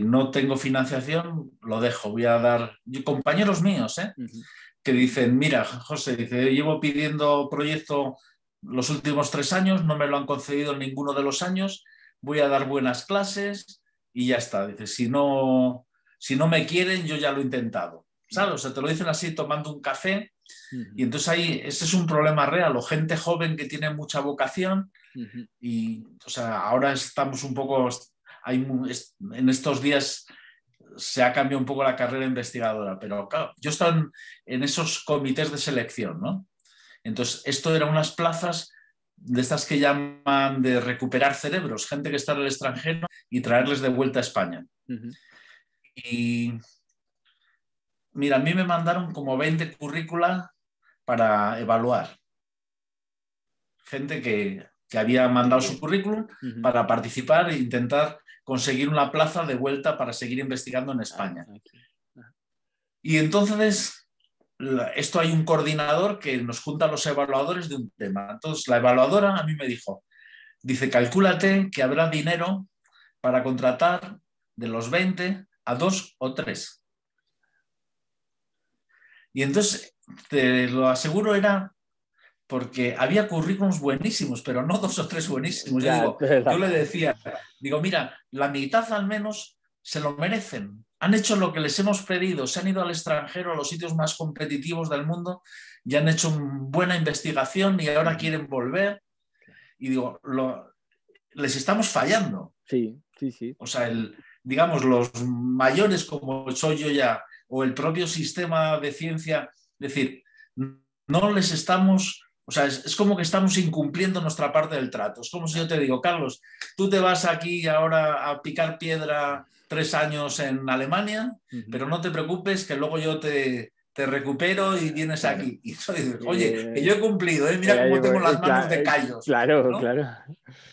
no tengo financiación, lo dejo, voy a dar, compañeros míos, Ujú. que dicen, mira, José, dice, llevo pidiendo proyecto los últimos 3 años, no me lo han concedido en ninguno de los años, voy a dar buenas clases y ya está. Dice, si no me quieren, yo ya lo he intentado. ¿Sabes? O Ya. sea, te lo dicen así tomando un café y Ujú. entonces ahí ese es un problema real, o gente joven que tiene mucha vocación Ujú. y, o sea, ahora estamos un poco, en estos días se ha cambiado un poco la carrera investigadora, pero claro, yo estaba en esos comités de selección, ¿no? Entonces, esto eran unas plazas de estas que llaman de recuperar cerebros, gente que está en el extranjero y traerles de vuelta a España. Ujú. Y mira, a mí me mandaron como 20 currícula para evaluar. Gente que había mandado su currículum Ujú. para participar e intentar conseguir una plaza de vuelta para seguir investigando en España. Aquí. Ah. Y entonces, esto hay un coordinador que nos junta a los evaluadores de un tema. Entonces, la evaluadora a mí me dijo, dice, calcúlate que habrá dinero para contratar de los 20 a 2 o 3. Y entonces, te lo aseguro, era porque había currículums buenísimos, pero no 2 o 3 buenísimos. Yo Ya, digo, yo le decía, digo, mira, la mitad al menos se lo merecen. Han hecho lo que les hemos pedido, se han ido al extranjero, a los sitios más competitivos del mundo, y han hecho buena investigación y ahora ujú. quieren volver. Y digo, les estamos fallando. Sí, sí, sí. O sea, digamos, los mayores como soy yo ya, o el propio sistema de ciencia, es decir, no les estamos, o sea, es como que estamos incumpliendo nuestra parte del trato. Es como si yo te digo, Carlos, tú te vas aquí ahora a picar piedra 3 años en Alemania, Ujú. pero no te preocupes que luego yo te recupero y vienes Claro. aquí. Y tú dices, oye, que yo Eh, he cumplido, mira cómo tengo las manos de callos, claro, ¿no? claro.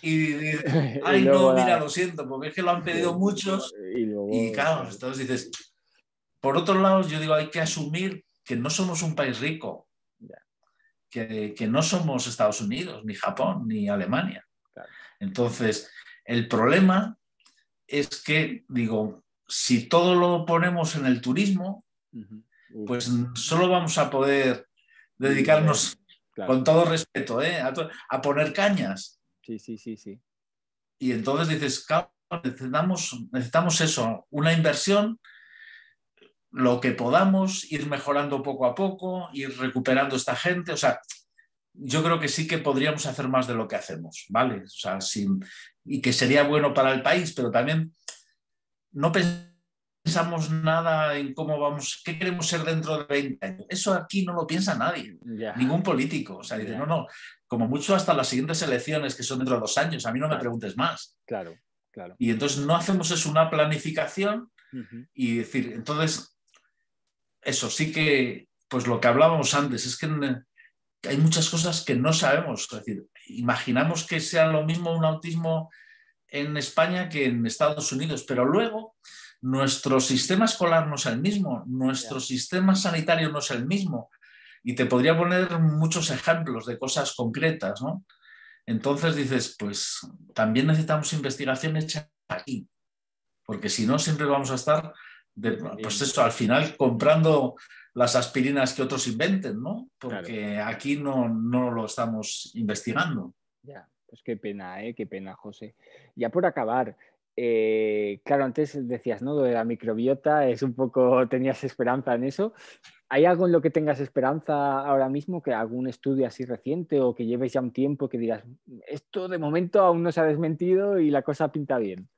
Y dices, Y ay, luego no, mira, lo siento, porque es que lo han pedido muchos Y luego, Y claro, entonces dices, por otro lado, yo digo, hay que asumir que no somos un país rico, que no somos Estados Unidos, ni Japón, ni Alemania. claro. Entonces, el problema es que, digo, si todo lo ponemos en el turismo, pues solo vamos a poder dedicarnos, claro. con todo respeto, a poner cañas. Sí. Y entonces dices, claro, necesitamos eso, una inversión, lo que podamos, ir mejorando poco a poco, ir recuperando esta gente. O sea, yo creo que sí que podríamos hacer más de lo que hacemos, ¿vale? O sea, y que sería bueno para el país, pero también no pensamos nada en cómo vamos, qué queremos ser dentro de 20 años. Eso aquí no lo piensa nadie, ningún político. O sea, dice, no, como mucho hasta las siguientes elecciones, que son dentro de 2 años, a mí no me preguntes más. Claro. Y entonces no hacemos eso, una planificación y decir, entonces, eso sí que, pues lo que hablábamos antes, es que hay muchas cosas que no sabemos. Es decir, imaginamos que sea lo mismo un autismo en España que en Estados Unidos, pero luego nuestro sistema escolar no es el mismo, nuestro sistema sanitario no es el mismo, y te podría poner muchos ejemplos de cosas concretas, ¿no? Entonces dices, pues también necesitamos investigación hecha aquí, porque si no siempre vamos a estar, pues eso, al final comprando las aspirinas que otros inventen, ¿no? Porque aquí no lo estamos investigando. Ya, pues qué pena, qué pena, José. Ya por acabar, claro, antes decías, ¿no? Lo de la microbiota, es un poco, tenías esperanza en eso. ¿Hay algo en lo que tengas esperanza ahora mismo, que algún estudio así reciente o que lleves ya un tiempo que digas, esto de momento aún no se ha desmentido y la cosa pinta bien?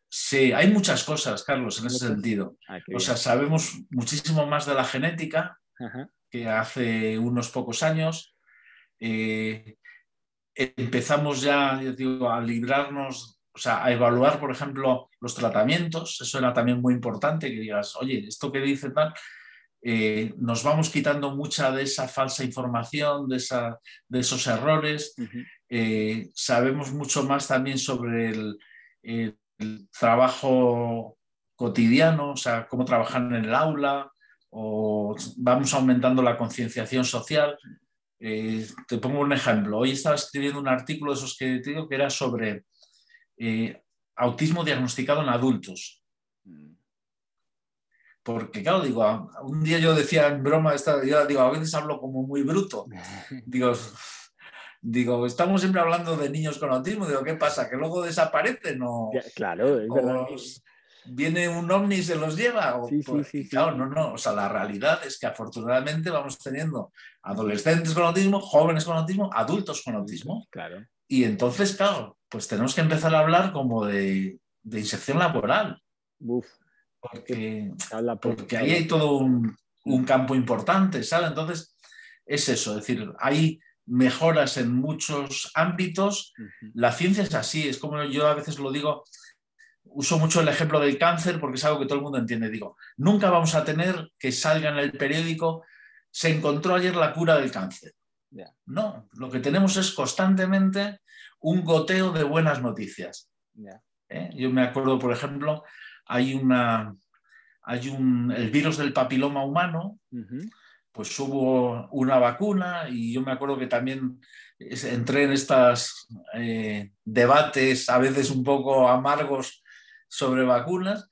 Sí, hay muchas cosas, Carlos, en ese sentido. O sea, sabemos muchísimo más de la genética que hace unos pocos años. Empezamos ya, yo digo, a librarnos, o sea, a evaluar, por ejemplo, los tratamientos. Eso era también muy importante, que digas, oye, esto que dice tal, nos vamos quitando mucha de esa falsa información, de esos errores. Sabemos mucho más también sobre el trabajo cotidiano, o sea, cómo trabajar en el aula, o vamos aumentando la concienciación social. Te pongo un ejemplo. Hoy estaba escribiendo un artículo de esos que te digo que era sobre autismo diagnosticado en adultos. Porque, claro, digo, un día yo decía en broma, yo digo, a veces hablo como muy bruto. Digo, estamos siempre hablando de niños con autismo. Digo, ¿qué pasa? ¿Que luego desaparecen? Claro, es verdad. ¿Viene un ovni y se los lleva? Sí. Claro, no. O sea, la realidad es que afortunadamente vamos teniendo adolescentes con autismo, jóvenes con autismo, adultos con autismo. Claro. Y entonces, claro, pues tenemos que empezar a hablar como de inserción laboral. Porque ahí hay todo un campo importante, ¿sabes? Entonces, es eso, es decir, hay mejoras en muchos ámbitos. La ciencia es así, es como yo a veces lo digo, uso mucho el ejemplo del cáncer porque es algo que todo el mundo entiende. Digo, nunca vamos a tener que salga en el periódico, se encontró ayer la cura del cáncer. No, lo que tenemos es constantemente un goteo de buenas noticias. Yo me acuerdo, por ejemplo, el virus del papiloma humano, pues hubo una vacuna y yo me acuerdo que también entré en estos debates a veces un poco amargos sobre vacunas,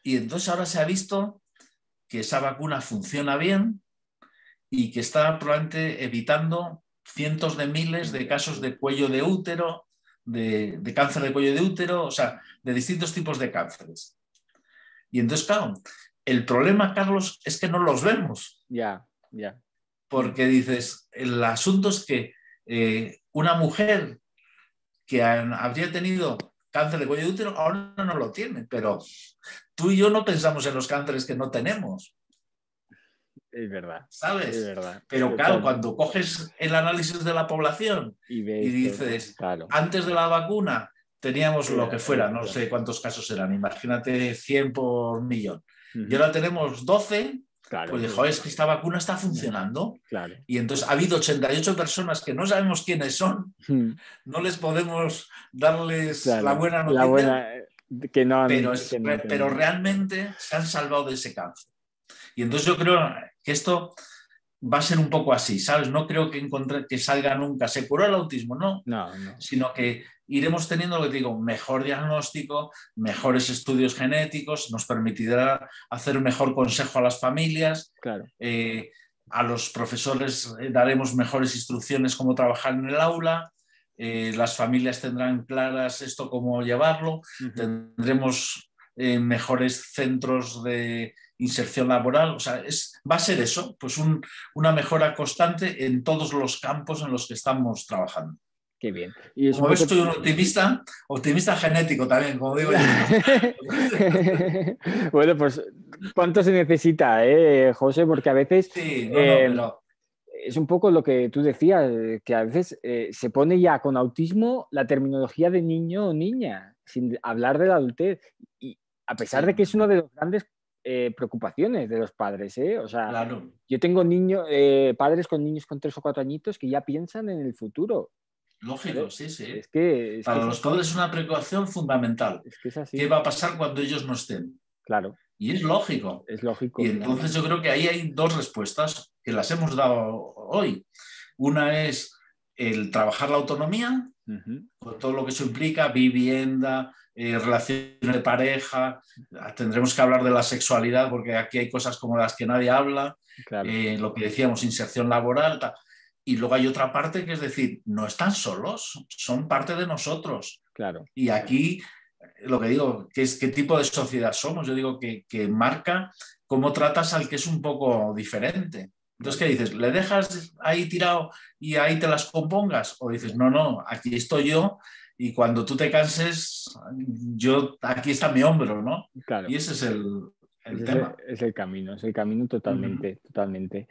y entonces ahora se ha visto que esa vacuna funciona bien y que está probablemente evitando cientos de miles de casos de cuello de útero, de cáncer de cuello de útero, o sea, de distintos tipos de cánceres. Y entonces, claro, el problema, Carlos, es que no los vemos. Ya. Porque dices, el asunto es que una mujer que habría tenido cáncer de cuello de útero ahora no lo tiene, pero tú y yo no pensamos en los cánceres que no tenemos. Es verdad. ¿Sabes? Es verdad. Pero claro, cuando coges el análisis de la población y dices, claro, antes de la vacuna teníamos lo que fuera, no sé cuántos casos eran, imagínate 100 por millón. Y ahora tenemos 12, pues dijo, es que esta vacuna está funcionando. Claro. Y entonces ha habido 88 personas que no sabemos quiénes son, no les podemos darles la buena noticia. que no pero realmente se han salvado de ese cáncer. Y entonces yo creo que esto va a ser un poco así, ¿sabes? No creo que salga nunca, se curó el autismo, no, sino que iremos teniendo, lo que digo, mejor diagnóstico, mejores estudios genéticos, nos permitirá hacer un mejor consejo a las familias, claro. A los profesores daremos mejores instrucciones cómo trabajar en el aula, las familias tendrán claras esto cómo llevarlo, tendremos mejores centros de inserción laboral, o sea, va a ser eso, pues una mejora constante en todos los campos en los que estamos trabajando. Qué bien. Y como ves, soy un optimista genético también, como digo yo. Bueno, pues cuánto se necesita, José, porque a veces sí, pero... es un poco lo que tú decías, que a veces se pone ya con autismo la terminología de niño o niña, sin hablar de la adultez. Y a pesar de que es una de las grandes preocupaciones de los padres, o sea, claro. Yo tengo padres con niños con 3 o 4 añitos que ya piensan en el futuro. Lógico, sí. Para los padres es una preocupación fundamental. Es que es así. ¿Qué va a pasar cuando ellos no estén? Claro. Y es lógico. Es lógico. Y entonces yo creo que ahí hay 2 respuestas que las hemos dado hoy. Una es el trabajar la autonomía, con todo lo que eso implica, vivienda, relaciones de pareja, tendremos que hablar de la sexualidad porque aquí hay cosas como las que nadie habla, claro. Lo que decíamos, inserción laboral, tal. Y luego hay otra parte que es decir, no están solos, son parte de nosotros. Claro. Y aquí lo que digo, qué tipo de sociedad somos. Yo digo que marca cómo tratas al que es un poco diferente. Entonces, ¿qué dices? ¿Le dejas ahí tirado y ahí te las compongas? O dices, no, aquí estoy yo y cuando tú te canses, aquí está mi hombro, ¿no? Claro. Y ese es el tema. Es el camino totalmente, totalmente.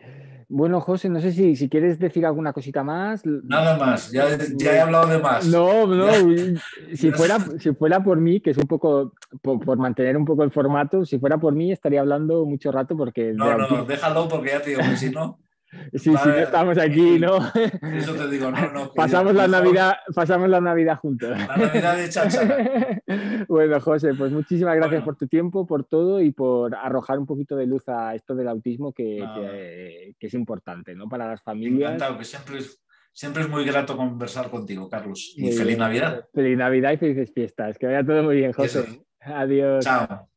Bueno, José, no sé si quieres decir alguna cosita más. Nada más, ya he hablado de más. No, si fuera por mí, que es un poco, por mantener un poco el formato, si fuera por mí estaría hablando mucho rato porque... No, déjalo porque ya te digo que si no... Sí, si no estamos aquí, ¿no? Eso te digo, no. Pasamos la Navidad juntos. La Navidad de cháchara. Bueno, José, pues muchísimas gracias por tu tiempo, por todo y por arrojar un poquito de luz a esto del autismo que es importante, ¿no? Para las familias. Encantado, que siempre es muy grato conversar contigo, Carlos. Y feliz Navidad. Feliz Navidad y felices fiestas. Que vaya todo muy bien, José. Eso. Adiós. Chao.